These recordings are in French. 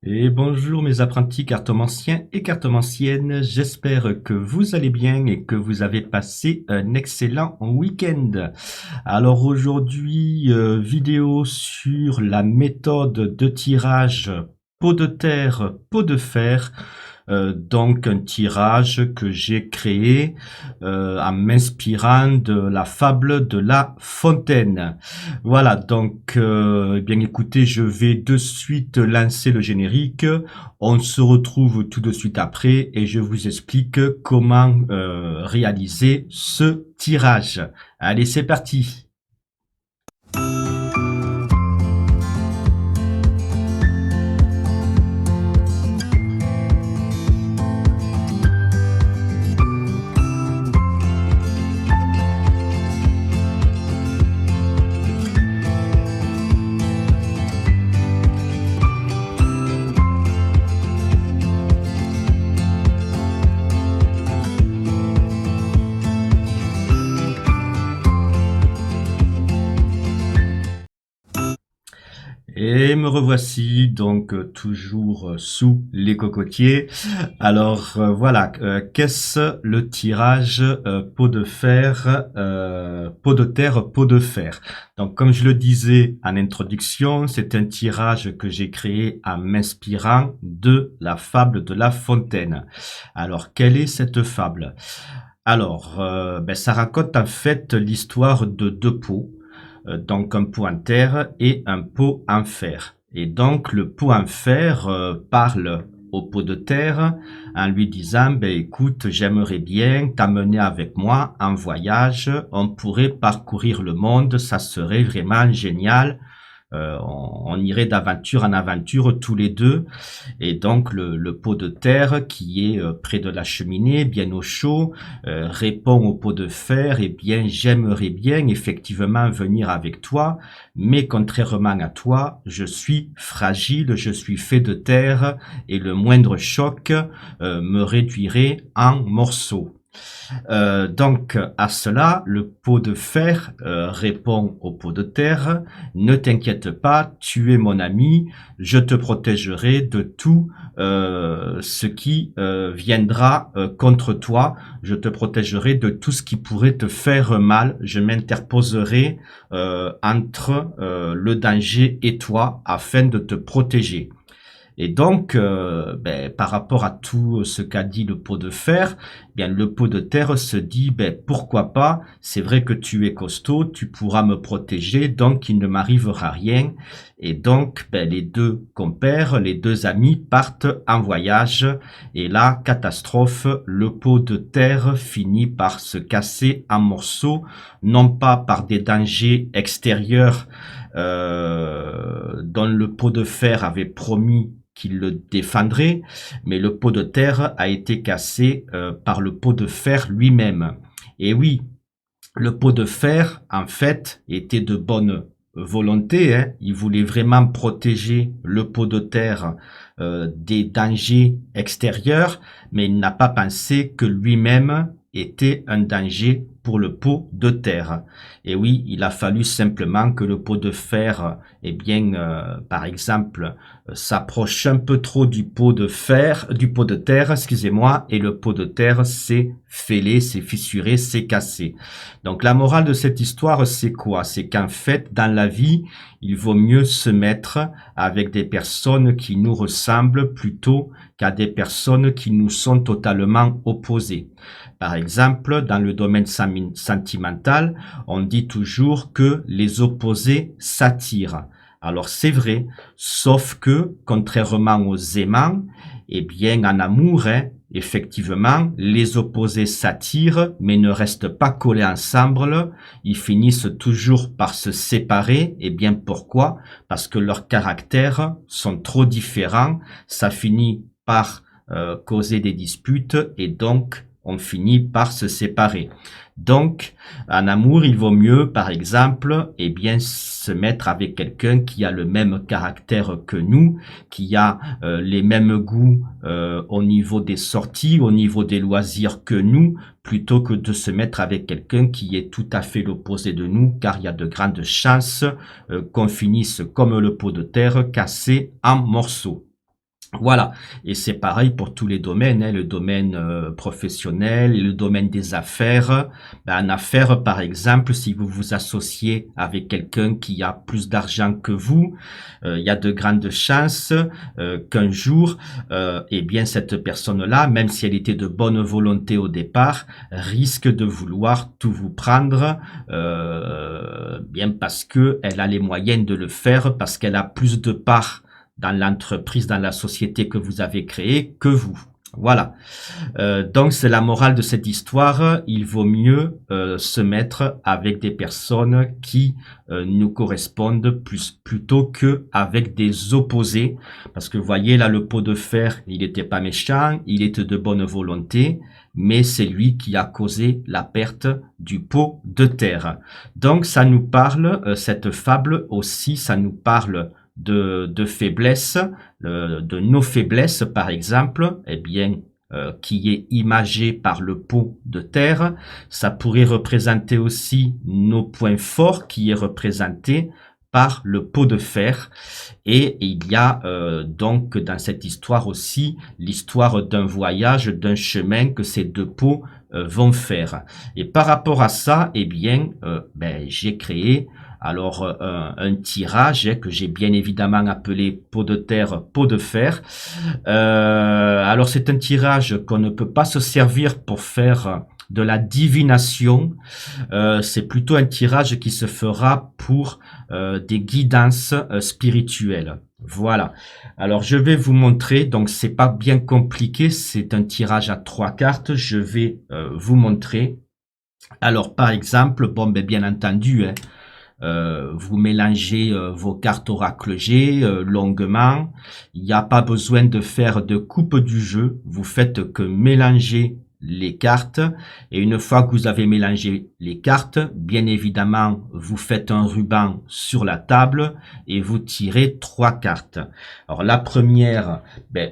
Et bonjour mes apprentis cartomanciens et cartomanciennes, j'espère que vous allez bien et que vous avez passé un excellent week-end. Alors aujourd'hui, vidéo sur la méthode de tirage pot de terre, pot de fer. Donc un tirage que j'ai créé en m'inspirant de la fable de La Fontaine. Voilà, donc eh bien écoutez, je vais de suite lancer le générique. On se retrouve tout de suite après et je vous explique comment réaliser ce tirage. Allez, c'est parti. Et me revoici donc toujours sous les cocotiers. Alors voilà, qu'est-ce le tirage pot de fer, pot de terre, pot de fer. Donc comme je le disais en introduction, c'est un tirage que j'ai créé en m'inspirant de la fable de La Fontaine. Alors quelle est cette fable? Alors ça raconte en fait l'histoire de deux pots, donc un pot en terre et un pot en fer. Et donc le pot en fer parle au pot de terre en lui disant écoute, j'aimerais bien t'amener avec moi en voyage, on pourrait parcourir le monde, ça serait vraiment génial. On irait d'aventure en aventure tous les deux. Et donc le pot de terre qui est près de la cheminée, bien au chaud, répond au pot de fer, eh bien j'aimerais bien effectivement venir avec toi, mais contrairement à toi, je suis fragile, je suis fait de terre et le moindre choc me réduirait en morceaux. Donc à cela, le pot de fer répond au pot de terre, ne t'inquiète pas, tu es mon ami, je te protégerai de tout ce qui viendra contre toi, je te protégerai de tout ce qui pourrait te faire mal, je m'interposerai entre le danger et toi afin de te protéger. Et donc, par rapport à tout ce qu'a dit le pot de fer, bien le pot de terre se dit, pourquoi pas, c'est vrai que tu es costaud, tu pourras me protéger, donc il ne m'arrivera rien. Et donc, les deux compères, les deux amis partent en voyage. Et là, catastrophe, le pot de terre finit par se casser en morceaux, non pas par des dangers extérieurs dont le pot de fer avait promis qu'il le défendrait, mais le pot de terre a été cassé par le pot de fer lui-même. Et oui, le pot de fer, en fait, était de bonne volonté, hein. Il voulait vraiment protéger le pot de terre des dangers extérieurs, mais il n'a pas pensé que lui-même était un danger pour le pot de terre. Et oui, il a fallu simplement que le pot de fer, par exemple, s'approche un peu trop du pot de fer, du pot de terre, excusez-moi, et le pot de terre s'est fêlé, s'est fissuré, s'est cassé. Donc la morale de cette histoire, c'est quoi? C'est qu'en fait, dans la vie, il vaut mieux se mettre avec des personnes qui nous ressemblent plutôt qu'à des personnes qui nous sont totalement opposées. Par exemple, dans le domaine sentimental, on dit toujours que les opposés s'attirent. Alors c'est vrai, sauf que, contrairement aux aimants, eh bien en amour, hein, effectivement, les opposés s'attirent, mais ne restent pas collés ensemble. Ils finissent toujours par se séparer. Et bien pourquoi? Parce que leurs caractères sont trop différents. Ça finit par causer des disputes et donc on finit par se séparer. Donc, en amour, il vaut mieux, par exemple, se mettre avec quelqu'un qui a le même caractère que nous, qui a les mêmes goûts au niveau des sorties, au niveau des loisirs que nous, plutôt que de se mettre avec quelqu'un qui est tout à fait l'opposé de nous, car il y a de grandes chances qu'on finisse comme le pot de terre cassé en morceaux. Voilà, et c'est pareil pour tous les domaines, hein, le domaine professionnel, le domaine des affaires. Ben, en affaires, par exemple, si vous vous associez avec quelqu'un qui a plus d'argent que vous, il y a de grandes chances qu'un jour, eh bien cette personne-là, même si elle était de bonne volonté au départ, risque de vouloir tout vous prendre, bien parce que elle a les moyens de le faire, parce qu'elle a plus de parts dans l'entreprise, dans la société que vous avez créée que vous. Voilà. Donc c'est la morale de cette histoire. Il vaut mieux se mettre avec des personnes qui nous correspondent plutôt que avec des opposés. Parce que vous voyez là, le pot de fer, il n'était pas méchant, il était de bonne volonté, mais c'est lui qui a causé la perte du pot de terre. Donc ça nous parle, cette fable aussi, ça nous parle de faiblesse, de nos faiblesses par exemple, eh bien, qui est imagé par le pot de terre. Ça pourrait représenter aussi nos points forts qui est représenté par le pot de fer. Et il y a donc dans cette histoire aussi l'histoire d'un voyage, d'un chemin que ces deux pots vont faire. Et par rapport à ça, eh bien, j'ai créé alors un tirage que j'ai bien évidemment appelé pot de terre, pot de fer. Alors c'est un tirage qu'on ne peut pas se servir pour faire de la divination. C'est plutôt un tirage qui se fera pour des guidances spirituelles. Voilà. Alors je vais vous montrer. Donc c'est pas bien compliqué. C'est un tirage à 3 cartes. Je vais vous montrer. Alors par exemple, bon ben bien entendu, hein, vous mélangez vos cartes Oracle G longuement. Il n'y a pas besoin de faire de coupe du jeu. Vous faites que mélanger les cartes. Et une fois que vous avez mélangé les cartes, bien évidemment, vous faites un ruban sur la table et vous tirez 3 cartes. Alors la première,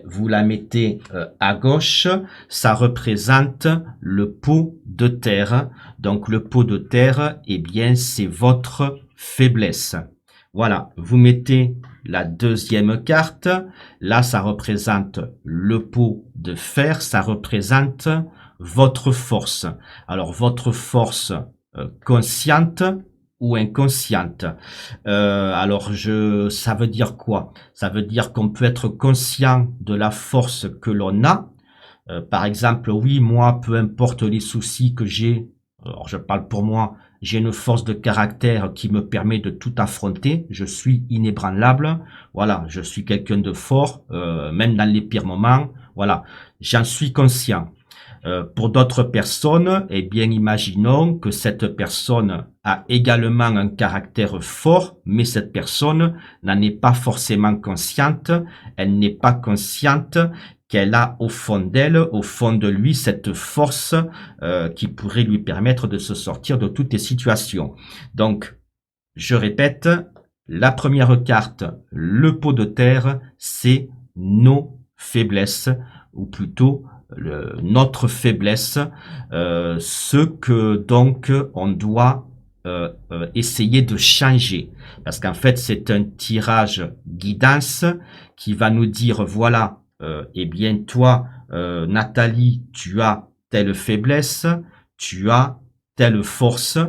vous la mettez à gauche. Ça représente le pot de terre. Donc le pot de terre, eh bien, c'est votre faiblesse. Voilà, vous mettez la deuxième carte. Là, ça représente le pot de fer. Ça représente votre force. Alors, votre force consciente ou inconsciente. Ça veut dire quoi? Ça veut dire qu'on peut être conscient de la force que l'on a. Par exemple, oui, moi, peu importe les soucis que j'ai, alors je parle pour moi, j'ai une force de caractère qui me permet de tout affronter. Je suis inébranlable. Voilà, je suis quelqu'un de fort, même dans les pires moments. Voilà, j'en suis conscient. Pour d'autres personnes, eh bien, imaginons que cette personne a également un caractère fort, mais cette personne n'en est pas forcément consciente. Elle n'est pas consciente qu'elle a au fond d'elle, au fond de lui, cette force qui pourrait lui permettre de se sortir de toutes les situations. Donc, je répète, la première carte, le pot de terre, c'est nos faiblesses, ou plutôt notre faiblesse, ce que donc on doit essayer de changer. Parce qu'en fait, c'est un tirage guidance qui va nous dire, voilà, eh bien toi, Nathalie, tu as telle faiblesse, tu as telle force,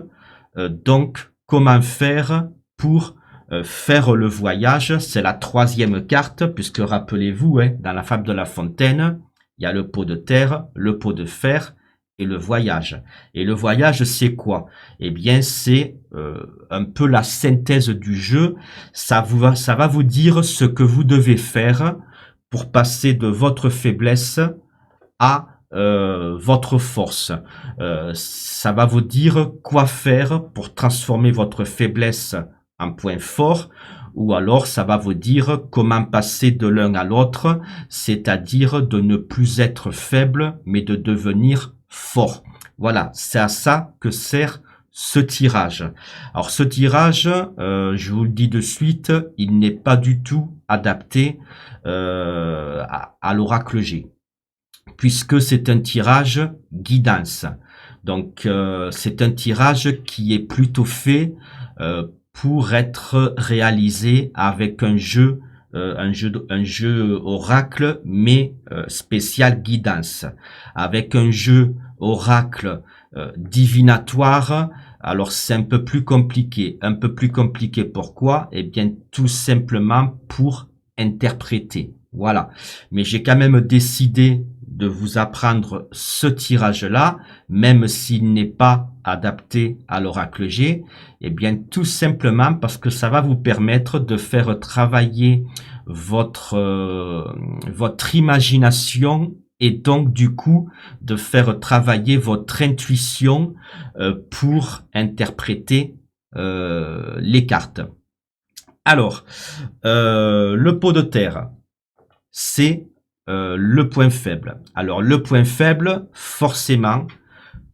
donc comment faire pour faire le voyage? C'est la troisième carte, puisque rappelez-vous, hein, dans la fable de La Fontaine, il y a le pot de terre, le pot de fer et le voyage. Et le voyage, c'est quoi? Eh bien, c'est un peu la synthèse du jeu. Ça va vous dire ce que vous devez faire pour passer de votre faiblesse à votre force. Ça va vous dire quoi faire pour transformer votre faiblesse en point fort, ou alors ça va vous dire comment passer de l'un à l'autre, c'est-à-dire de ne plus être faible, mais de devenir fort. Voilà, c'est à ça que sert ce tirage. Alors ce tirage, je vous le dis de suite, il n'est pas du tout adapté à l'oracle G, puisque c'est un tirage guidance. Donc c'est un tirage qui est plutôt fait pour être réalisé avec un jeu un jeu oracle, mais spécial guidance, avec un jeu oracle divinatoire. Alors c'est un peu plus compliqué. Un peu plus compliqué pourquoi? Eh bien tout simplement pour interpréter. Voilà. Mais j'ai quand même décidé de vous apprendre ce tirage-là, même s'il n'est pas adapté à l'oracle G, eh bien tout simplement parce que ça va vous permettre de faire travailler votre imagination et donc du coup de faire travailler votre intuition pour interpréter les cartes. Alors, le pot de terre, c'est le point faible. Alors, le point faible, forcément,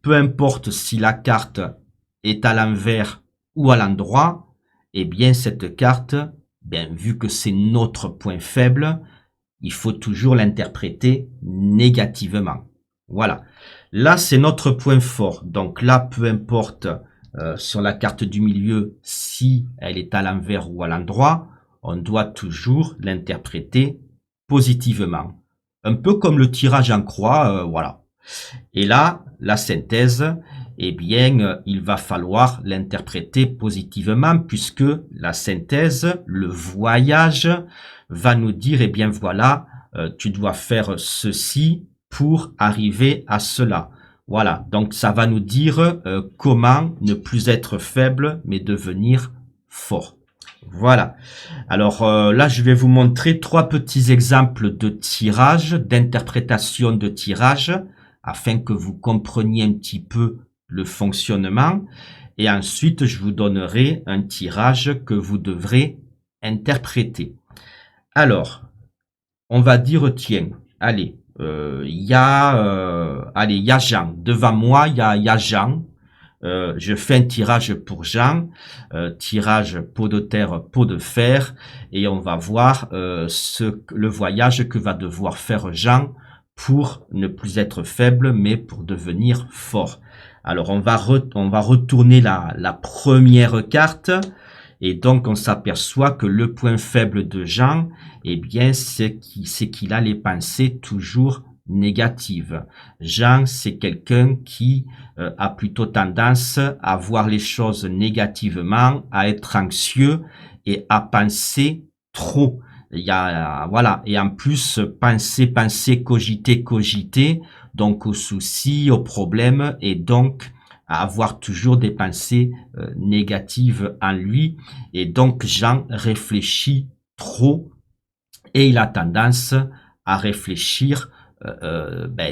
peu importe si la carte est à l'envers ou à l'endroit, eh bien, cette carte, bien, vu que c'est notre point faible, il faut toujours l'interpréter négativement. Voilà. Là, c'est notre point fort. Donc là, peu importe sur la carte du milieu, si elle est à l'envers ou à l'endroit, on doit toujours l'interpréter positivement. Un peu comme le tirage en croix, voilà. Et là, la synthèse, eh bien, il va falloir l'interpréter positivement puisque la synthèse, le voyage, va nous dire, eh bien voilà, tu dois faire ceci pour arriver à cela. Voilà, donc ça va nous dire comment ne plus être faible, mais devenir fort. Voilà. Alors là, je vais vous montrer 3 petits exemples de tirage, d'interprétation de tirage, afin que vous compreniez un petit peu le fonctionnement. Et ensuite, je vous donnerai un tirage que vous devrez interpréter. Alors, on va dire, tiens, allez, il y a Jean. Devant moi, il y a Jean. Je fais un tirage pour Jean, tirage pot de terre, pot de fer, et on va voir le voyage que va devoir faire Jean pour ne plus être faible, mais pour devenir fort. Alors on va retourner la première carte, et donc on s'aperçoit que le point faible de Jean, eh bien c'est qu'il a les pensées toujours négatives. Jean, c'est quelqu'un qui a plutôt tendance à voir les choses négativement, à être anxieux et à penser trop. Il y a, voilà, et en plus penser, cogiter, donc aux soucis, aux problèmes, et donc à avoir toujours des pensées négatives en lui. Et donc Jean réfléchit trop et il a tendance à réfléchir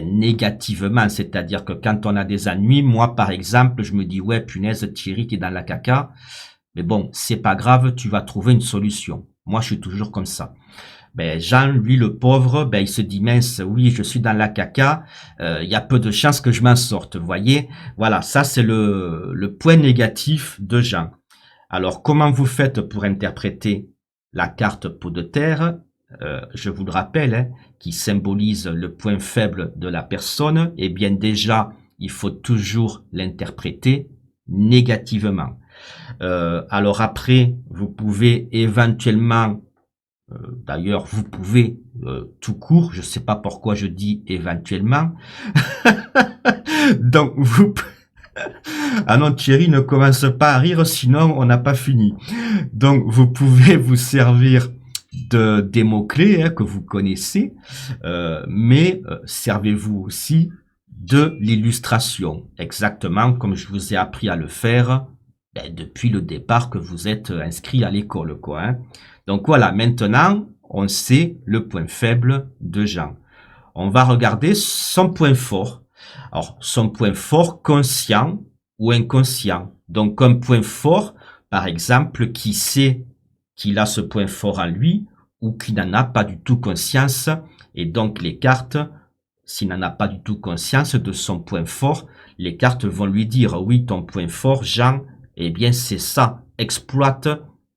négativement, c'est-à-dire que quand on a des ennuis, moi par exemple, je me dis ouais punaise Thierry t'es dans la caca, mais bon c'est pas grave, tu vas trouver une solution. Moi je suis toujours comme ça. Jean, lui le pauvre, il se dit mince, oui je suis dans la caca, il y a peu de chances que je m'en sorte, vous voyez. Voilà, ça c'est le point négatif de Jean. Alors comment vous faites pour interpréter la carte pot de terre? Je vous le rappelle, hein, qui symbolise le point faible de la personne, eh bien déjà, il faut toujours l'interpréter négativement. Alors après, vous pouvez éventuellement, d'ailleurs, vous pouvez tout court, je ne sais pas pourquoi je dis éventuellement, donc vous... Ah non, Thierry, ne commence pas à rire, sinon on n'a pas fini. Donc vous pouvez vous servir des mots-clés que vous connaissez, mais servez-vous aussi de l'illustration, exactement comme je vous ai appris à le faire depuis le départ que vous êtes inscrit à l'école, quoi. Hein. Donc voilà, maintenant, on sait le point faible de Jean. On va regarder son point fort. Alors, son point fort conscient ou inconscient. Donc, un point fort, par exemple, qui sait qu'il a ce point fort en lui ou qui n'en a pas du tout conscience. Et donc, les cartes, s'il n'en a pas du tout conscience de son point fort, les cartes vont lui dire, oui, ton point fort, Jean, eh bien, c'est ça. Exploite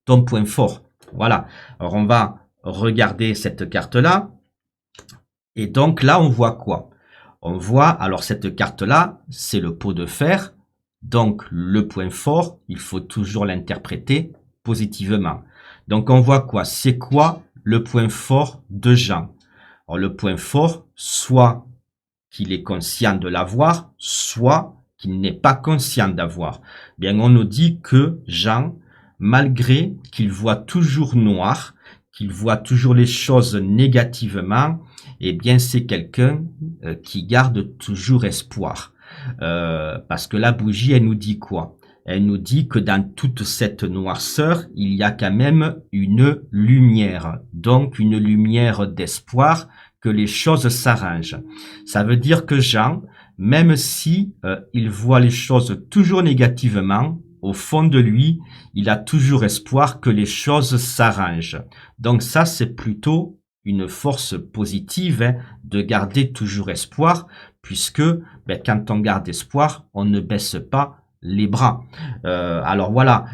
ton point fort. Voilà. Alors, on va regarder cette carte-là. Et donc, là, on voit quoi? On voit, alors, cette carte-là, c'est le pot de fer. Donc, le point fort, il faut toujours l'interpréter positivement. Donc, on voit quoi? C'est quoi le point fort de Jean. Alors, le point fort, soit qu'il est conscient de l'avoir, soit qu'il n'est pas conscient d'avoir. Bien, on nous dit que Jean, malgré qu'il voit toujours noir, qu'il voit toujours les choses négativement, eh bien, c'est quelqu'un qui garde toujours espoir. Parce que la bougie, elle nous dit quoi? Elle nous dit que dans toute cette noirceur, il y a quand même une lumière. Donc, une lumière d'espoir, que les choses s'arrangent. Ça veut dire que Jean, même si il voit les choses toujours négativement, au fond de lui, il a toujours espoir que les choses s'arrangent. Donc ça, c'est plutôt une force positive, hein, de garder toujours espoir, puisque quand on garde espoir, on ne baisse pas les bras. Alors voilà,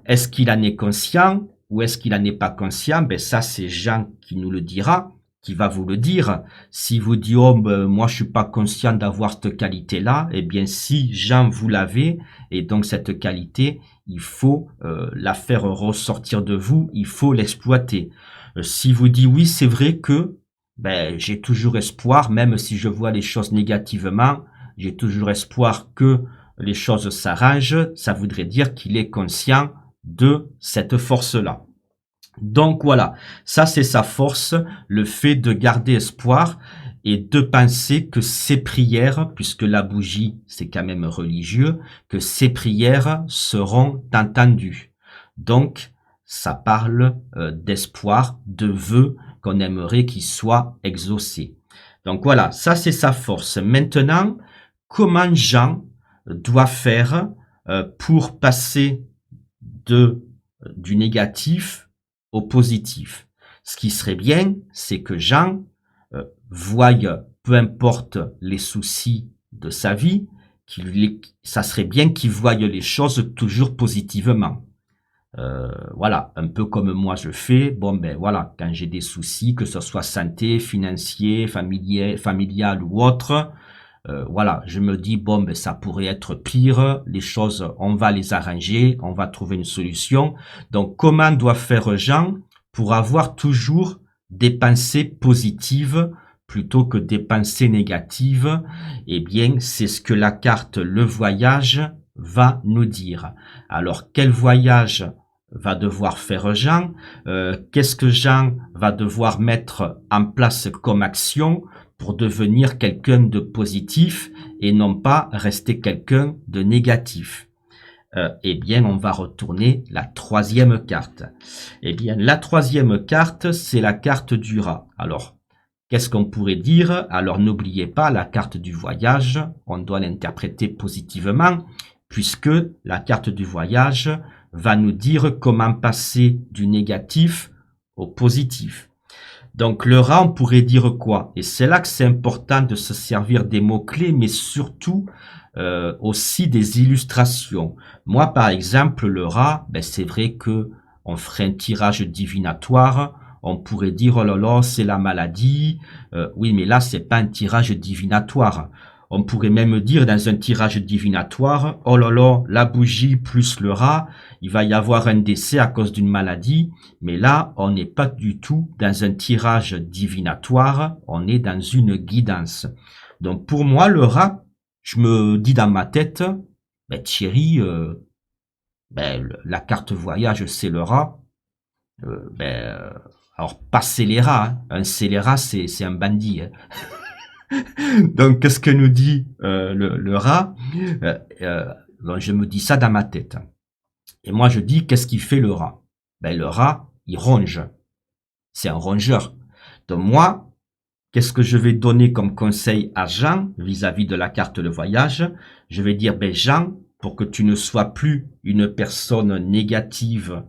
est-ce qu'il en est conscient ou est-ce qu'il en est pas conscient? Ça, c'est Jean qui nous le dira, qui va vous le dire. Si vous dites, oh, moi je suis pas conscient d'avoir cette qualité-là, eh bien si Jean vous l'avez, et donc cette qualité, il faut la faire ressortir de vous, il faut l'exploiter. Si vous dites oui, c'est vrai que j'ai toujours espoir, même si je vois les choses négativement, j'ai toujours espoir que les choses s'arrangent, ça voudrait dire qu'il est conscient de cette force-là. Donc voilà, ça c'est sa force, le fait de garder espoir et de penser que ses prières, puisque la bougie c'est quand même religieux, que ses prières seront entendues. Donc ça parle d'espoir, de vœux qu'on aimerait qu'ils soient exaucés. Donc voilà, ça c'est sa force. Maintenant, comment Jean doit faire pour passer du négatif au positif? Ce qui serait bien, c'est que Jean voie, peu importe les soucis de sa vie, ça serait bien qu'il voie les choses toujours positivement. Voilà, un peu comme moi je fais. Bon voilà, quand j'ai des soucis, que ce soit santé, financier, familial ou autre, voilà, je me dis bon ça pourrait être pire, les choses on va les arranger, on va trouver une solution. Donc comment doit faire Jean pour avoir toujours des pensées positives plutôt que des pensées négatives? Eh bien, c'est ce que la carte le voyage va nous dire. Alors quel voyage va devoir faire Jean? Qu'est-ce que Jean va devoir mettre en place comme action pour devenir quelqu'un de positif et non pas rester quelqu'un de négatif? Eh bien, on va retourner la troisième carte. Eh bien, la troisième carte, c'est la carte du rat. Alors, qu'est-ce qu'on pourrait dire? Alors, n'oubliez pas, la carte du voyage, on doit l'interpréter positivement, puisque la carte du voyage va nous dire comment passer du négatif au positif. Donc le rat, on pourrait dire quoi? Et c'est là que c'est important de se servir des mots-clés, mais surtout aussi des illustrations. Moi, par exemple, le rat, c'est vrai que on ferait un tirage divinatoire. On pourrait dire, oh là là, c'est la maladie. Oui, mais là, c'est pas un tirage divinatoire. On pourrait même dire dans un tirage divinatoire, oh là là, la bougie plus le rat, il va y avoir un décès à cause d'une maladie. Mais là, on n'est pas du tout dans un tirage divinatoire, on est dans une guidance. Donc pour moi, le rat, je me dis dans ma tête, Thierry, la carte voyage, c'est le rat. Alors pas scélérat, hein. Un scélérat, c'est un bandit. Hein. Donc, qu'est-ce que nous dit le rat? Donc, je me dis ça dans ma tête. Et moi, je dis, qu'est-ce qu'il fait le rat? Le rat, il ronge. C'est un rongeur. Donc, moi, qu'est-ce que je vais donner comme conseil à Jean vis-à-vis de la carte de voyage? Je vais dire, Jean, pour que tu ne sois plus une personne négative,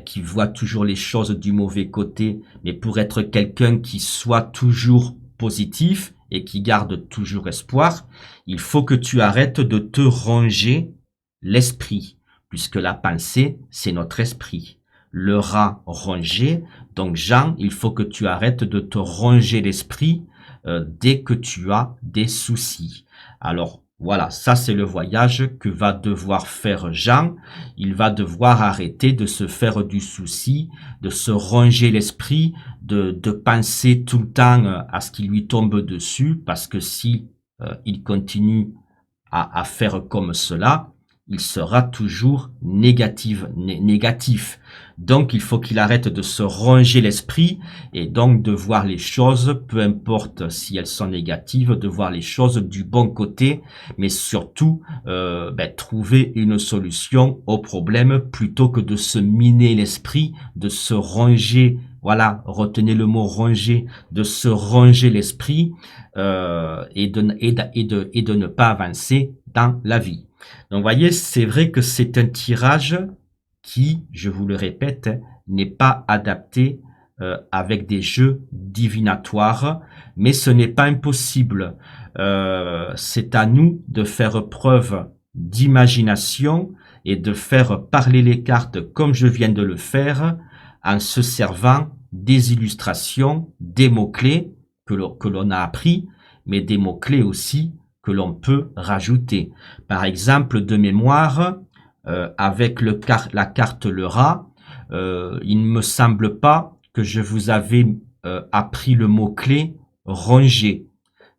qui voit toujours les choses du mauvais côté, mais pour être quelqu'un qui soit toujours positif et qui garde toujours espoir, il faut que tu arrêtes de te ronger l'esprit, puisque la pensée, c'est notre esprit. Le rat rongé, donc Jean, il faut que tu arrêtes de te ronger l'esprit dès que tu as des soucis. Alors, Voilà, ça c'est le voyage que va devoir faire Jean. Il va devoir arrêter de se faire du souci, de se ronger l'esprit, de penser tout le temps à ce qui lui tombe dessus, parce que si il continue à faire comme cela, il sera toujours négatif. Donc il faut qu'il arrête de se ronger l'esprit et donc de voir les choses, peu importe si elles sont négatives, de voir les choses du bon côté, mais surtout trouver une solution au problème plutôt que de se miner l'esprit, de se ronger, voilà, retenez le mot ronger, de se ronger l'esprit et de ne pas avancer dans la vie. Donc, vous voyez, c'est vrai que c'est un tirage qui, je vous le répète, n'est pas adapté avec des jeux divinatoires, mais ce n'est pas impossible. C'est à nous de faire preuve d'imagination et de faire parler les cartes comme je viens de le faire en se servant des illustrations, des mots-clés que l'on a appris, mais des mots-clés aussi que l'on peut rajouter. Par exemple, de mémoire, avec la carte le rat, il ne me semble pas que je vous avais appris le mot-clé ronger.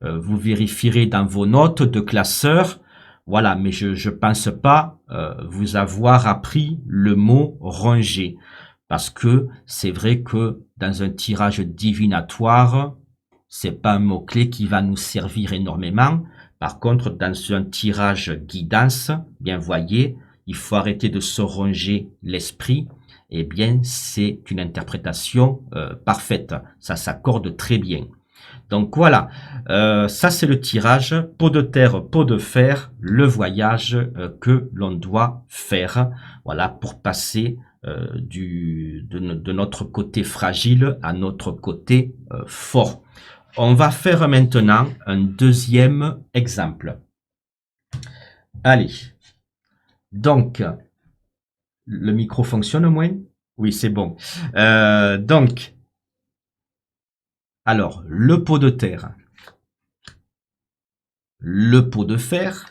Vous vérifierez dans vos notes de classeur, voilà, mais je pense pas vous avoir appris le mot ronger. Parce que c'est vrai que dans un tirage divinatoire, c'est pas un mot-clé qui va nous servir énormément. Par contre, dans un tirage guidance, bien voyez, il faut arrêter de se ronger l'esprit. Eh bien, c'est une interprétation parfaite. Ça s'accorde très bien. Donc voilà, ça c'est le tirage, pot de terre, pot de fer, le voyage que l'on doit faire, voilà, pour passer de notre côté fragile à notre côté fort. On va faire maintenant un deuxième exemple. Allez, donc, le micro fonctionne au moins? Oui, c'est bon. Donc, alors, le pot de terre, le pot de fer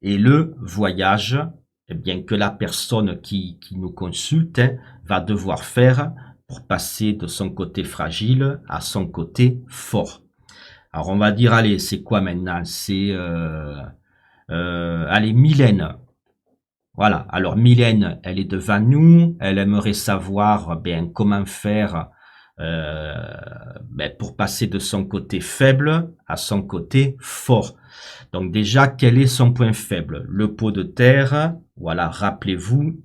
et le voyage, eh bien que la personne qui nous consulte va devoir faire pour passer de son côté fragile à son côté fort. Alors on va dire, allez, c'est quoi maintenant? C'est, allez, Mylène. Voilà, alors Mylène, elle est devant nous, elle aimerait savoir bien comment faire pour passer de son côté faible à son côté fort. Donc déjà, quel est son point faible? Le pot de terre, voilà, rappelez-vous,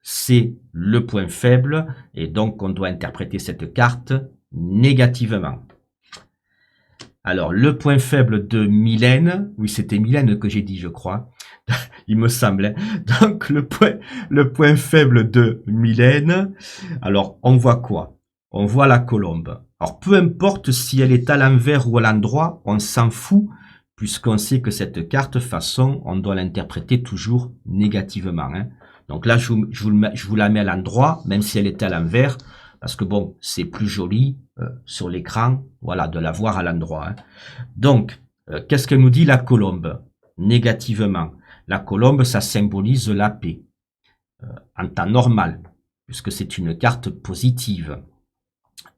c'est le point faible et donc on doit interpréter cette carte négativement. Alors, le point faible de Mylène, oui, c'était Mylène que j'ai dit, je crois, il me semble. Donc, le point faible de Mylène, alors, on voit quoi? On voit la colombe. Alors, peu importe si elle est à l'envers ou à l'endroit, on s'en fout, puisqu'on sait que cette carte, façon, on doit l'interpréter toujours négativement. Hein. Donc là, je vous la mets à l'endroit, même si elle est à l'envers, parce que bon, c'est plus joli sur l'écran, voilà, de la voir à l'endroit. Hein. Donc, qu'est-ce que nous dit la colombe? Négativement. La colombe, ça symbolise la paix, en temps normal, puisque c'est une carte positive.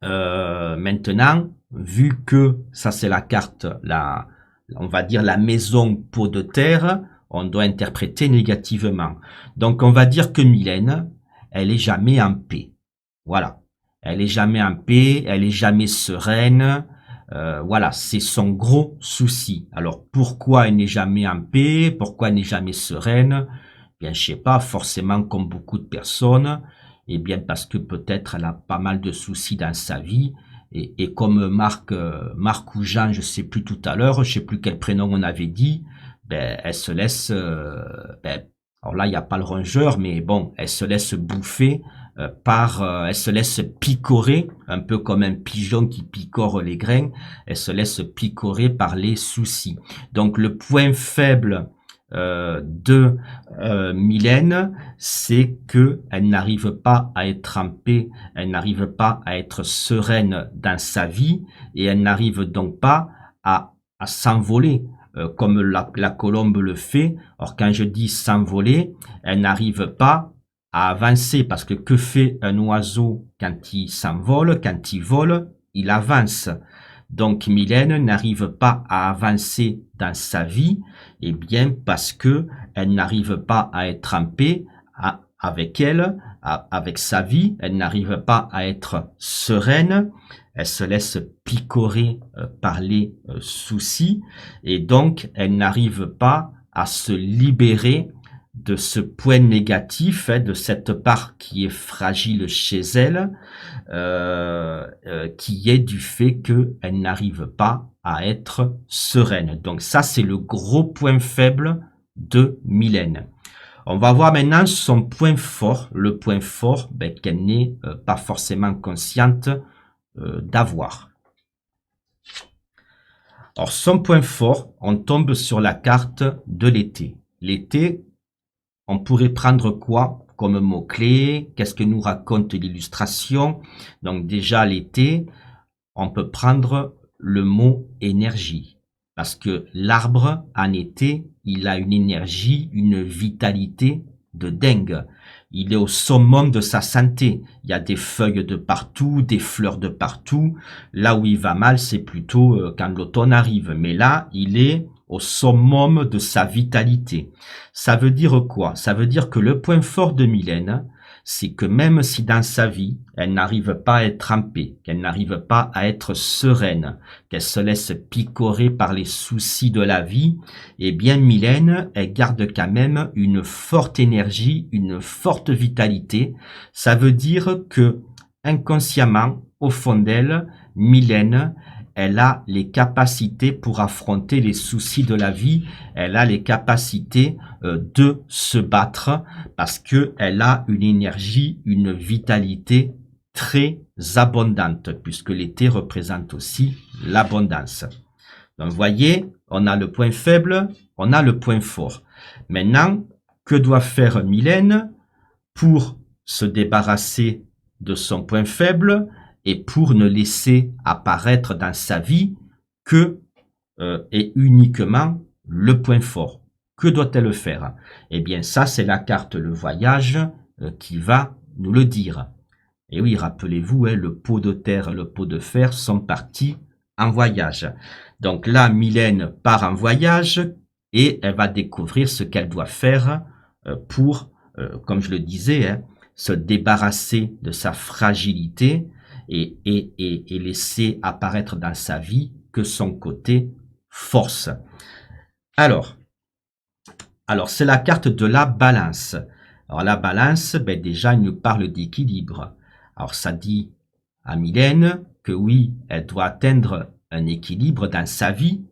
Maintenant, vu que ça c'est la carte, on va dire la maison pot de terre, on doit interpréter négativement. Donc on va dire que Mylène, elle est jamais en paix. Voilà. Elle est jamais en paix, elle est jamais sereine. Voilà, c'est son gros souci. Alors pourquoi elle n'est jamais en paix? Pourquoi elle n'est jamais sereine? Bien, je sais pas, forcément comme beaucoup de personnes. Eh bien parce que peut-être elle a pas mal de soucis dans sa vie. Et comme Marc ou Jean, je sais plus tout à l'heure, je sais plus quel prénom on avait dit, ben elle se laisse, alors là il n'y a pas le rongeur, mais bon, elle se laisse bouffer elle se laisse picorer, un peu comme un pigeon qui picore les grains, elle se laisse picorer par les soucis. Donc le point faible de Mylène, c'est que elle n'arrive pas à être en paix, elle n'arrive pas à être sereine dans sa vie et elle n'arrive donc pas à à s'envoler, comme la colombe le fait. Or, quand je dis s'envoler, elle n'arrive pas à avancer, parce que fait un oiseau quand il s'envole, quand il vole? Il avance. Donc Mylène n'arrive pas à avancer dans sa vie, eh bien parce que elle n'arrive pas à être en paix avec elle, avec sa vie, elle n'arrive pas à être sereine, elle se laisse picorer par les soucis, et donc elle n'arrive pas à se libérer de ce point négatif, de cette part qui est fragile chez elle, qui est du fait qu'elle n'arrive pas à être sereine. Donc ça, c'est le gros point faible de Mylène. On va voir maintenant son point fort, le point fort qu'elle n'est pas forcément consciente d'avoir. Alors son point fort, on tombe sur la carte de l'été. L'été, on pourrait prendre quoi comme mot-clé? Qu'est-ce que nous raconte l'illustration? Donc déjà l'été, on peut prendre le mot énergie. Parce que l'arbre, en été, il a une énergie, une vitalité de dingue. Il est au summum de sa santé. Il y a des feuilles de partout, des fleurs de partout. Là où il va mal, c'est plutôt quand l'automne arrive. Mais là, il est au summum de sa vitalité. Ça veut dire quoi? Ça veut dire que le point fort de Mylène, c'est que même si dans sa vie, elle n'arrive pas à être en paix, qu'elle n'arrive pas à être sereine, qu'elle se laisse picorer par les soucis de la vie, eh bien Mylène, elle garde quand même une forte énergie, une forte vitalité. Ça veut dire que inconsciemment, au fond d'elle, Mylène, elle a les capacités pour affronter les soucis de la vie, elle a les capacités de se battre parce que elle a une énergie, une vitalité très abondante puisque l'été représente aussi l'abondance. Donc vous voyez, on a le point faible, on a le point fort. Maintenant, que doit faire Mylène pour se débarrasser de son point faible et pour ne laisser apparaître dans sa vie que et uniquement le point fort? Que doit-elle faire? Eh bien, ça, c'est la carte le voyage qui va nous le dire. Et oui, rappelez-vous, le pot de terre et le pot de fer sont partis en voyage. Donc là, Mylène part en voyage et elle va découvrir ce qu'elle doit faire pour, comme je le disais, se débarrasser de sa fragilité et laisser apparaître dans sa vie que son côté force. Alors c'est la carte de la balance. Alors la balance, déjà, il nous parle d'équilibre. Alors ça dit à Mylène que oui, elle doit atteindre un équilibre dans sa vie.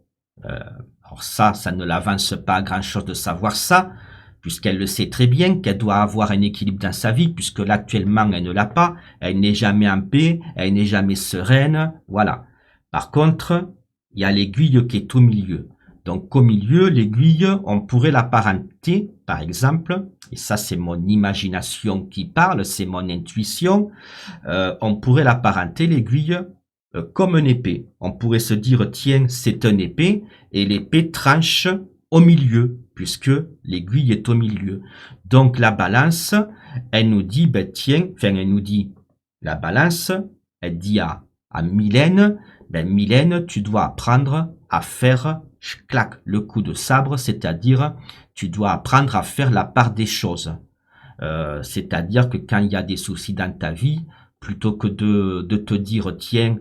Alors ça ne l'avance pas à grand-chose de savoir ça, puisqu'elle le sait très bien qu'elle doit avoir un équilibre dans sa vie, puisque là, actuellement, elle ne l'a pas. Elle n'est jamais en paix, elle n'est jamais sereine, voilà. Par contre, il y a l'aiguille qui est au milieu. Donc au milieu, l'aiguille, on pourrait l'apparenter, par exemple, et ça c'est mon imagination qui parle, c'est mon intuition, on pourrait l'apparenter, l'aiguille, comme une épée. On pourrait se dire, tiens, c'est une épée, et l'épée tranche au milieu, puisque l'aiguille est au milieu. Donc la balance, elle nous dit, elle nous dit, la balance, elle dit à Mylène, Mylène, tu dois apprendre à faire clac, le coup de sabre, c'est-à-dire tu dois apprendre à faire la part des choses. C'est-à-dire que quand il y a des soucis dans ta vie, plutôt que de te dire tiens,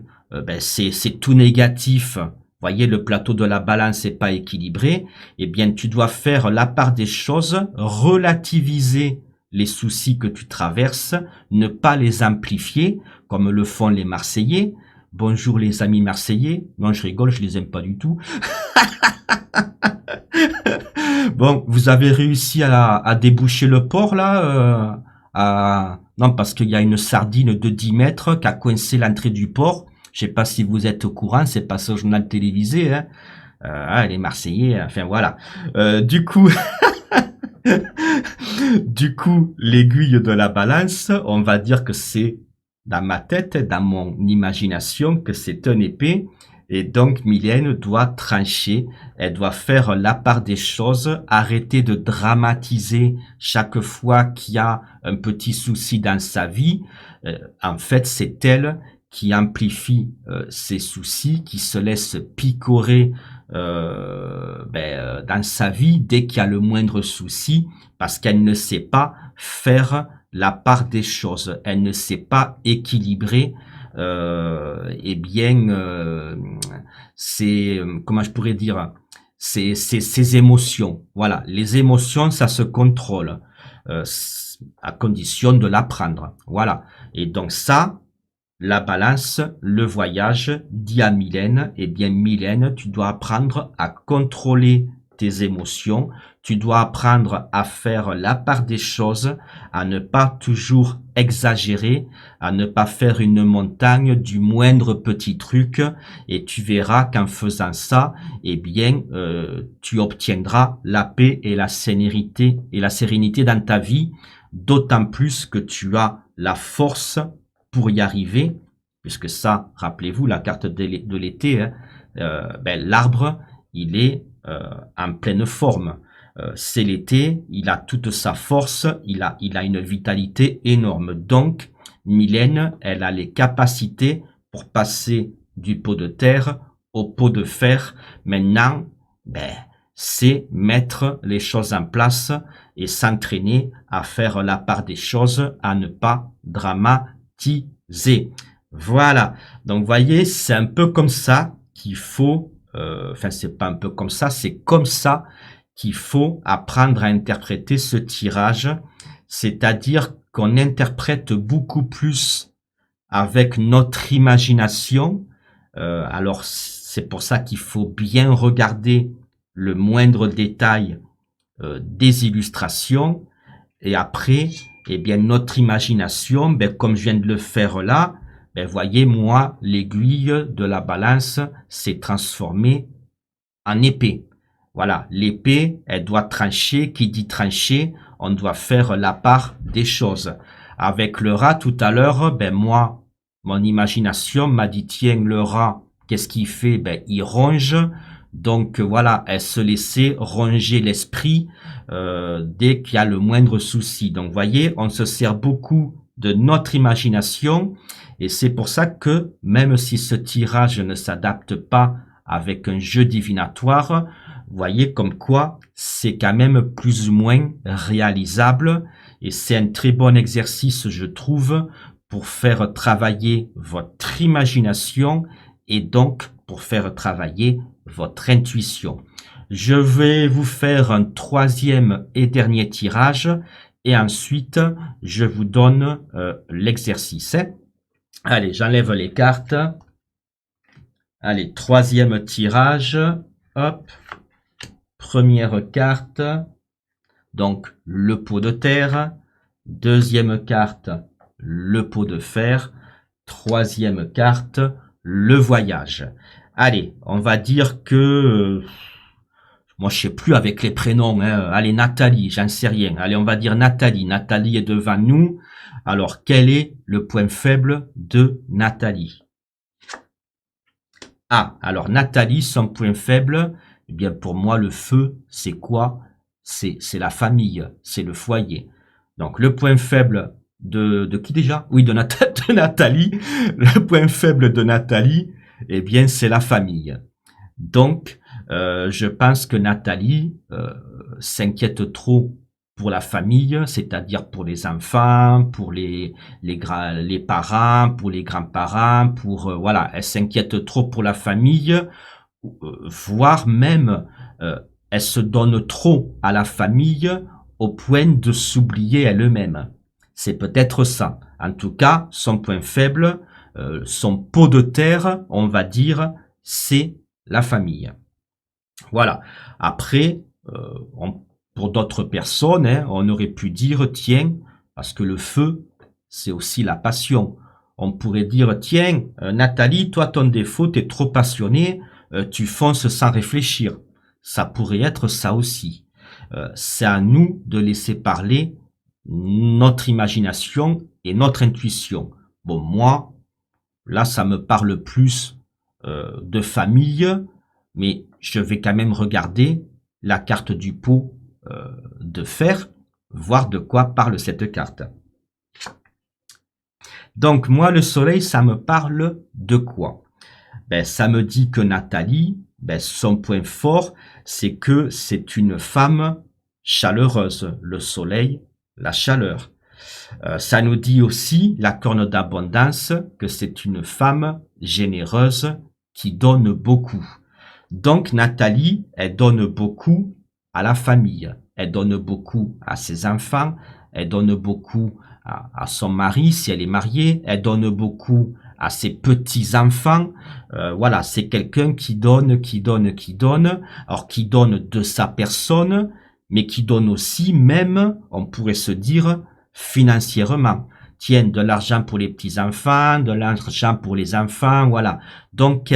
c'est tout négatif, voyez, le plateau de la balance n'est pas équilibré, eh bien tu dois faire la part des choses, relativiser les soucis que tu traverses, ne pas les amplifier, comme le font les Marseillais. Bonjour les amis marseillais. Non, je rigole, je les aime pas du tout. Bon, vous avez réussi à déboucher le port là Non, parce qu'il y a une sardine de 10 mètres qui a coincé l'entrée du port. Je sais pas si vous êtes au courant, c'est pas ça au journal télévisé. Les Marseillais, enfin voilà. Du coup... Du coup, l'aiguille de la balance, on va dire que c'est dans ma tête, dans mon imagination, que c'est une épée Et donc, Mylène doit trancher, elle doit faire la part des choses, arrêter de dramatiser chaque fois qu'il y a un petit souci dans sa vie. En fait, c'est elle qui amplifie ses soucis, qui se laisse picorer dans sa vie dès qu'il y a le moindre souci, parce qu'elle ne sait pas faire la part des choses, elle ne sait pas équilibrer eh bien, c'est comment je pourrais dire, ces émotions. Voilà, les émotions, ça se contrôle à condition de l'apprendre. Voilà. Et donc ça, la balance, le voyage, dit à Mylène, eh bien Mylène, tu dois apprendre à contrôler tes émotions, tu dois apprendre à faire la part des choses, à ne pas toujours exagérer, à ne pas faire une montagne du moindre petit truc, et tu verras qu'en faisant ça, eh bien, tu obtiendras la paix et la sérénité dans ta vie, d'autant plus que tu as la force pour y arriver, puisque ça, rappelez-vous, la carte de l'été, hein, l'arbre, il est en pleine forme. C'est l'été, il a toute sa force, il a une vitalité énorme. Donc, Mylène, elle a les capacités pour passer du pot de terre au pot de fer. Maintenant, c'est mettre les choses en place et s'entraîner à faire la part des choses, à ne pas dramatiser. Voilà. Donc, voyez, c'est un peu comme ça qu'il faut, enfin, c'est pas un peu comme ça, c'est comme ça qu'il faut apprendre à interpréter ce tirage, c'est-à-dire qu'on interprète beaucoup plus avec notre imagination. Alors, c'est pour ça qu'il faut bien regarder le moindre détail des illustrations. Et après, eh bien, notre imagination, comme je viens de le faire là, voyez, moi, l'aiguille de la balance s'est transformée en épée. Voilà, l'épée, elle doit trancher. Qui dit trancher, on doit faire la part des choses. Avec le rat tout à l'heure, moi, mon imagination m'a dit, tiens, le rat, qu'est-ce qu'il fait? Il ronge. Donc voilà, elle se laissait ronger l'esprit dès qu'il y a le moindre souci. Donc voyez, on se sert beaucoup de notre imagination et c'est pour ça que même si ce tirage ne s'adapte pas avec un jeu divinatoire, voyez comme quoi c'est quand même plus ou moins réalisable et c'est un très bon exercice, je trouve, pour faire travailler votre imagination et donc pour faire travailler votre intuition. Je vais vous faire un troisième et dernier tirage et ensuite je vous donne l'exercice. Allez, j'enlève les cartes. Allez, troisième tirage. Hop. Première carte. Donc, le pot de terre. Deuxième carte, le pot de fer. Troisième carte, le voyage. Allez, on va dire que... moi, je sais plus avec les prénoms. Hein. Allez, Nathalie, j'en sais rien. Allez, on va dire Nathalie. Nathalie est devant nous. Alors, quel est le point faible de Nathalie? Ah, alors Nathalie, son point faible, eh bien pour moi, le feu, c'est quoi? C'est la famille, c'est le foyer. Donc, le point faible de qui déjà? Oui, de Nathalie. Le point faible de Nathalie, eh bien, c'est la famille. Donc, je pense que Nathalie s'inquiète trop pour la famille, c'est-à-dire pour les enfants, pour les parents, pour les grands-parents, pour voilà, elle s'inquiète trop pour la famille, voire même elle se donne trop à la famille au point de s'oublier elle-même. C'est peut-être ça. En tout cas, son point faible, son pot de terre, on va dire, c'est la famille. Voilà. Après, pour d'autres personnes, hein, on aurait pu dire, tiens, parce que le feu, c'est aussi la passion. On pourrait dire, tiens, Nathalie, toi, ton défaut, t'es trop passionné, tu fonces sans réfléchir. Ça pourrait être ça aussi. C'est à nous de laisser parler notre imagination et notre intuition. Bon, moi, là, ça me parle plus de famille, mais je vais quand même regarder la carte du pot de fer, voir de quoi parle cette carte. Donc moi, le soleil, ça me parle de quoi? Ben, ça me dit que Nathalie, ben, son point fort, c'est que c'est une femme chaleureuse. Le soleil, la chaleur. Ça nous dit aussi, la corne d'abondance, que c'est une femme généreuse qui donne beaucoup. Donc Nathalie, elle donne beaucoup à la famille. Elle donne beaucoup à ses enfants. Elle donne beaucoup à son mari si elle est mariée. Elle donne beaucoup à ses petits-enfants. Voilà, c'est quelqu'un qui donne, qui donne, qui donne. Alors qui donne de sa personne, mais qui donne aussi même, on pourrait se dire, financièrement. Tiens, de l'argent pour les petits-enfants, de l'argent pour les enfants, voilà. Donc,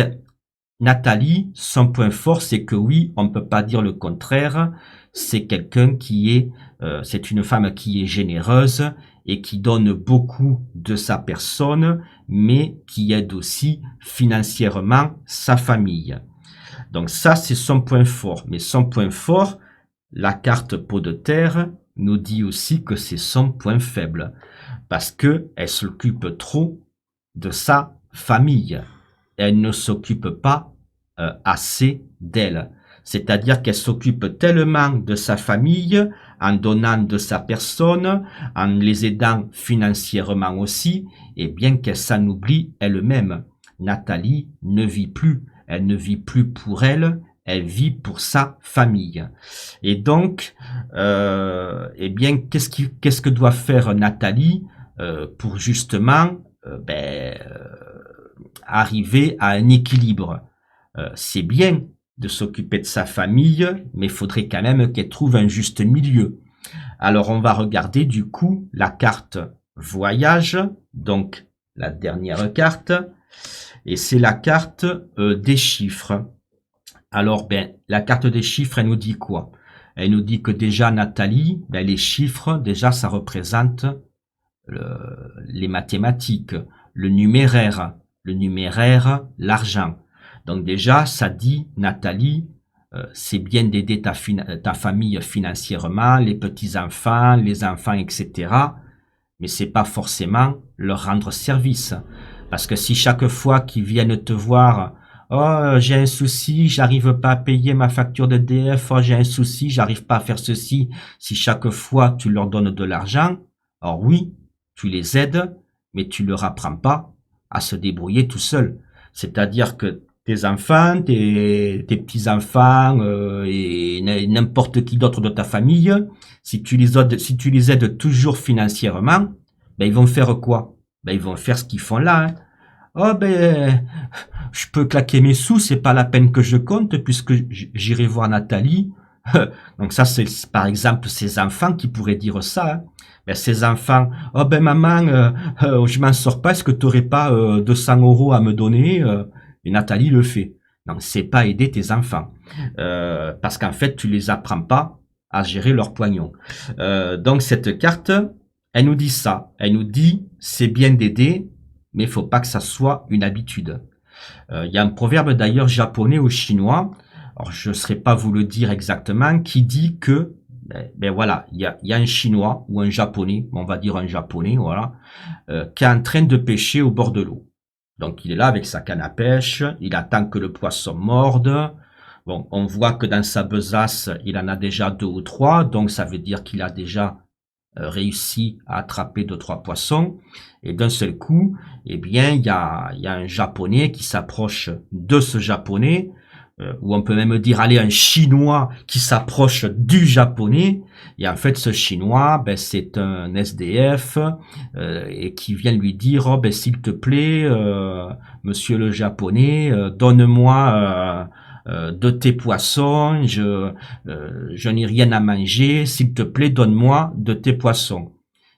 Nathalie, son point fort, c'est que oui, on ne peut pas dire le contraire. C'est quelqu'un qui est, c'est une femme qui est généreuse et qui donne beaucoup de sa personne, mais qui aide aussi financièrement sa famille. Donc ça, c'est son point fort. Mais son point fort, la carte pot de terre, nous dit aussi que c'est son point faible. Parce que elle s'occupe trop de sa famille. Elle ne s'occupe pas assez d'elle. C'est-à-dire qu'elle s'occupe tellement de sa famille, en donnant de sa personne, en les aidant financièrement aussi, et bien qu'elle s'en oublie elle-même. Nathalie ne vit plus. Elle ne vit plus pour elle, elle vit pour sa famille. Et donc, eh bien, qu'est-ce que doit faire Nathalie pour justement arriver à un équilibre? C'est bien de s'occuper de sa famille, mais il faudrait quand même qu'elle trouve un juste milieu. Alors, on va regarder du coup la carte voyage, donc la dernière carte, et c'est la carte des chiffres. Alors, la carte des chiffres, elle nous dit quoi? Elle nous dit que déjà, Nathalie, les chiffres, déjà, ça représente les mathématiques, le numéraire, l'argent. Donc déjà, ça dit, Nathalie, c'est bien d'aider ta famille financièrement, les petits-enfants, les enfants, etc. Mais c'est pas forcément leur rendre service. Parce que si chaque fois qu'ils viennent te voir, oh, j'ai un souci, j'arrive pas à payer ma facture d'EDF, oh, j'ai un souci, j'arrive pas à faire ceci, si chaque fois tu leur donnes de l'argent, alors oui, tu les aides, mais tu leur apprends pas à se débrouiller tout seul. C'est-à-dire que tes enfants, tes petits-enfants et n'importe qui d'autre de ta famille, si tu les aides toujours financièrement, ils vont faire quoi? Ils vont faire ce qu'ils font là. Hein. Oh je peux claquer mes sous, c'est pas la peine que je compte puisque j'irai voir Nathalie. Donc ça, c'est par exemple ces enfants qui pourraient dire ça. Hein. Ces enfants, oh maman, je m'en sors pas, est-ce que tu n'aurais pas 200 € à me donner Et Nathalie le fait. Donc c'est pas aider tes enfants. Parce qu'en fait, tu les apprends pas à gérer leur pognon. Donc cette carte, elle nous dit ça. Elle nous dit, c'est bien d'aider, mais il faut pas que ça soit une habitude. Il y a un proverbe d'ailleurs japonais ou chinois, alors je ne saurais pas vous le dire exactement, qui dit que, voilà, il y a un chinois ou un japonais, on va dire un japonais, voilà, qui est en train de pêcher au bord de l'eau. Donc il est là avec sa canne à pêche, il attend que le poisson morde. Bon, on voit que dans sa besace, il en a déjà 2 ou 3, donc ça veut dire qu'il a déjà réussi à attraper 2-3 poissons. Et d'un seul coup, eh bien, il y a un japonais qui s'approche de ce japonais, ou on peut même dire, allez, un chinois qui s'approche du japonais. Et en fait, ce chinois, c'est un SDF et qui vient lui dire, oh, s'il te plaît, monsieur le japonais, donne-moi de tes poissons, je n'ai rien à manger, s'il te plaît, donne-moi de tes poissons.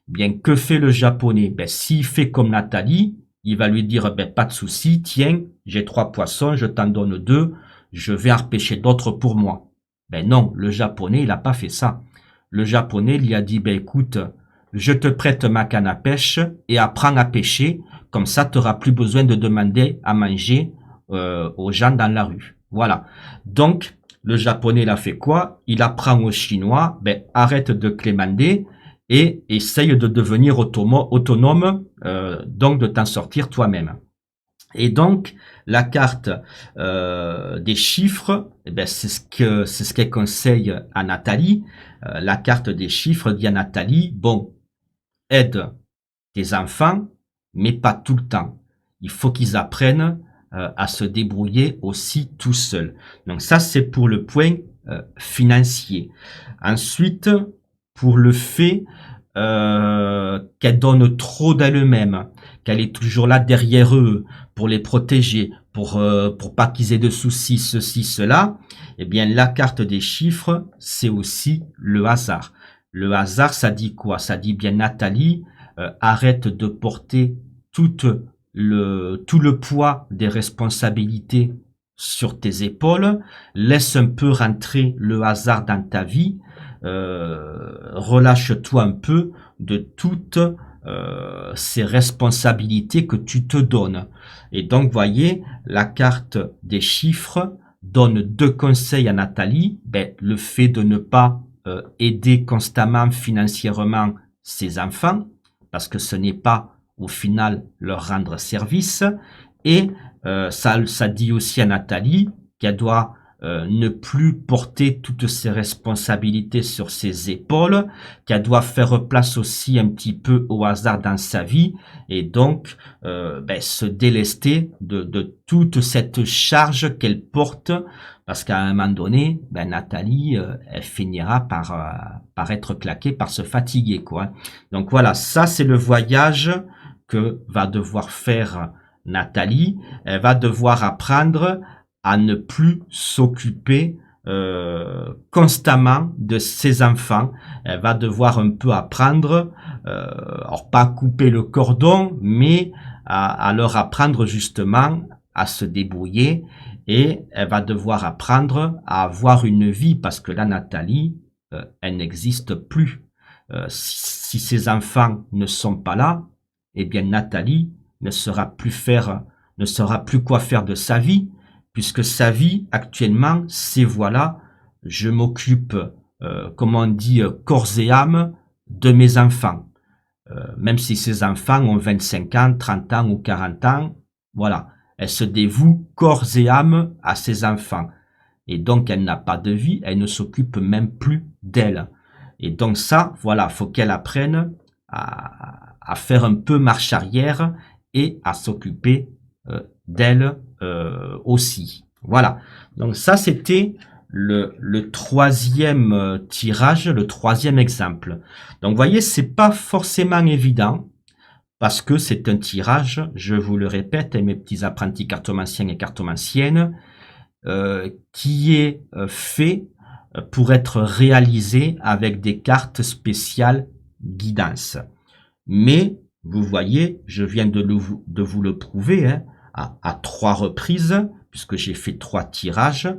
Bien, que fait le japonais? S'il fait comme Nathalie, il va lui dire, pas de souci, tiens, j'ai 3 poissons, je t'en donne 2, je vais en repêcher d'autres pour moi. Non, le japonais, il n'a pas fait ça. Le japonais lui a dit, écoute, je te prête ma canne à pêche et apprends à pêcher, comme ça tu n'auras plus besoin de demander à manger aux gens dans la rue. Voilà. Donc, le japonais, il a fait quoi? Il apprend au chinois, ben, arrête de clémander et essaye de devenir autonome, donc de t'en sortir toi-même. Et donc, la carte des chiffres, eh ben, c'est ce qu'elle conseille à Nathalie. La carte des chiffres dit à Nathalie, bon, aide tes enfants, mais pas tout le temps. Il faut qu'ils apprennent à se débrouiller aussi tout seuls. Donc ça, c'est pour le point financier. Ensuite, pour le fait qu'elle donne trop d'elle-même, qu'elle est toujours là derrière eux pour les protéger, pour pas qu'ils aient de soucis, ceci, cela, eh bien la carte des chiffres, c'est aussi le hasard. Le hasard, ça dit quoi? Ça dit bien Nathalie, arrête de porter tout le poids des responsabilités sur tes épaules, laisse un peu rentrer le hasard dans ta vie, relâche-toi un peu de toutes ces responsabilités que tu te donnes. Et donc, voyez, la carte des chiffres donne deux conseils à Nathalie. Ben, le fait de ne pas aider constamment financièrement ses enfants, parce que ce n'est pas au final leur rendre service. Et ça dit aussi à Nathalie qu'elle doit ne plus porter toutes ses responsabilités sur ses épaules, qu'elle doit faire place aussi un petit peu au hasard dans sa vie et donc se délester de toute cette charge qu'elle porte parce qu'à un moment donné, Nathalie, elle finira par être claquée, par se fatiguer, quoi. Donc voilà, ça c'est le voyage que va devoir faire Nathalie. Elle va devoir apprendre à ne plus s'occuper constamment de ses enfants. Elle va devoir un peu apprendre, alors pas couper le cordon, mais à leur apprendre justement à se débrouiller et elle va devoir apprendre à avoir une vie parce que là, Nathalie, elle n'existe plus. Si ses enfants ne sont pas là, eh bien Nathalie ne saura plus quoi faire de sa vie, puisque sa vie actuellement, c'est voilà, je m'occupe, comme on dit, corps et âme de mes enfants. Même si ses enfants ont 25 ans, 30 ans ou 40 ans, voilà, elle se dévoue corps et âme à ses enfants. Et donc, elle n'a pas de vie, elle ne s'occupe même plus d'elle. Et donc ça, voilà, faut qu'elle apprenne à faire un peu marche arrière et à s'occuper d'elle aussi. Voilà. Donc ça, c'était le troisième tirage, le troisième exemple. Donc, vous voyez, c'est pas forcément évident parce que c'est un tirage, je vous le répète, mes petits apprentis cartomanciens et cartomanciennes, qui est fait pour être réalisé avec des cartes spéciales guidance. Mais, vous voyez, je viens de vous le prouver hein, à 3 reprises, puisque j'ai fait 3 tirages.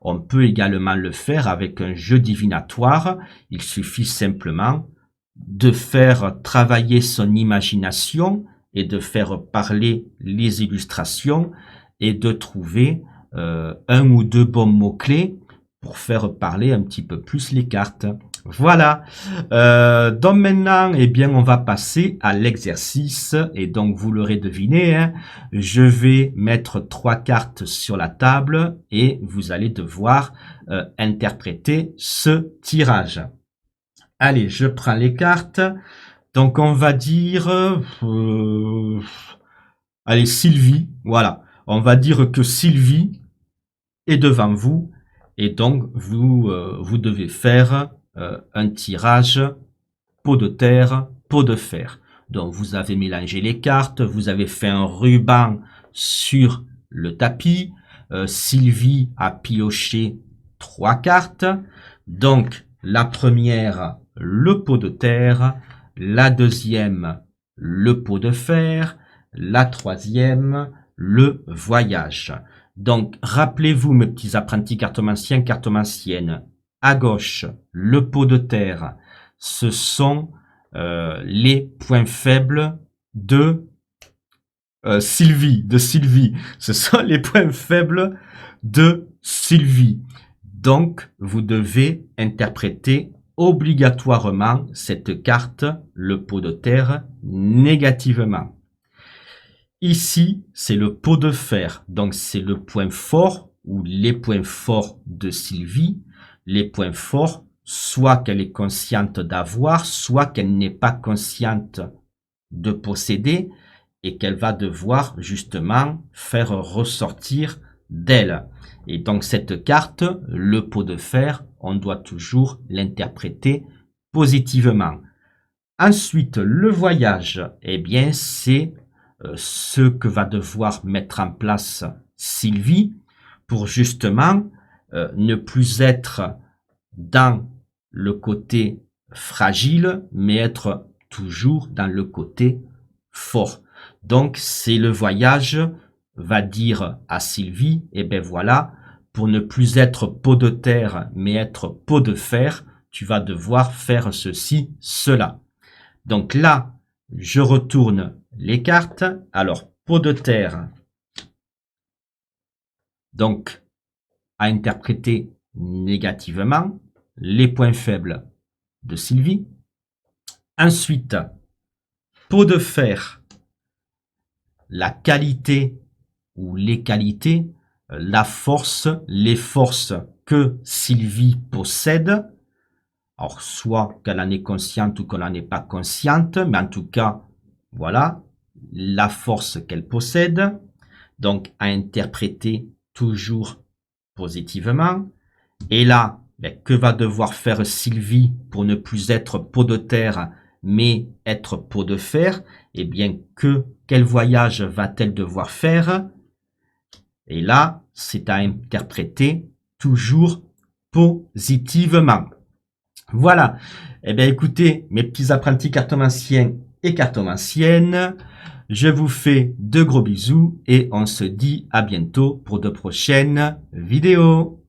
On peut également le faire avec un jeu divinatoire. Il suffit simplement de faire travailler son imagination et de faire parler les illustrations et de trouver un ou deux bons mots-clés pour faire parler un petit peu plus les cartes. Voilà. Donc maintenant, eh bien, on va passer à l'exercice. Et donc, vous l'aurez deviné, hein, je vais mettre 3 cartes sur la table et vous allez devoir interpréter ce tirage. Allez, je prends les cartes. Donc, on va dire... allez, Sylvie. Voilà. On va dire que Sylvie est devant vous. Et donc, vous devez faire un tirage pot de terre, pot de fer. Donc, vous avez mélangé les cartes. Vous avez fait un ruban sur le tapis. Sylvie a pioché 3 cartes. Donc, la première, le pot de terre. La deuxième, le pot de fer. La troisième, le voyage. Donc, rappelez-vous, mes petits apprentis cartomanciens, cartomanciennes, à gauche, le pot de terre, ce sont les points faibles de Sylvie, de Sylvie. Ce sont les points faibles de Sylvie. Donc, vous devez interpréter obligatoirement cette carte, le pot de terre, négativement. Ici, c'est le pot de fer. Donc, c'est le point fort ou les points forts de Sylvie. Les points forts, soit qu'elle est consciente d'avoir, soit qu'elle n'est pas consciente de posséder et qu'elle va devoir justement faire ressortir d'elle. Et donc cette carte, le pot de fer, on doit toujours l'interpréter positivement. Ensuite, le voyage, eh bien c'est ce que va devoir mettre en place Sylvie pour justement ne plus être dans le côté fragile, mais être toujours dans le côté fort. Donc, c'est le voyage va dire à Sylvie, eh ben voilà, pour ne plus être pot de terre, mais être pot de fer, tu vas devoir faire ceci, cela. Donc là, je retourne les cartes. Alors, pot de terre, donc, à interpréter négativement les points faibles de Sylvie. Ensuite, pot de fer, la qualité ou les qualités, la force, les forces que Sylvie possède. Alors, soit qu'elle en est consciente ou qu'elle n'en est pas consciente, mais en tout cas, voilà, la force qu'elle possède. Donc, à interpréter toujours positivement. Et là, ben, que va devoir faire Sylvie pour ne plus être pot de terre, mais être pot de fer? Eh bien, quel voyage va-t-elle devoir faire? Et là, c'est à interpréter toujours positivement. Voilà. Eh bien, écoutez, mes petits apprentis cartomanciens et cartomanciennes, je vous fais de gros bisous et on se dit à bientôt pour de prochaines vidéos.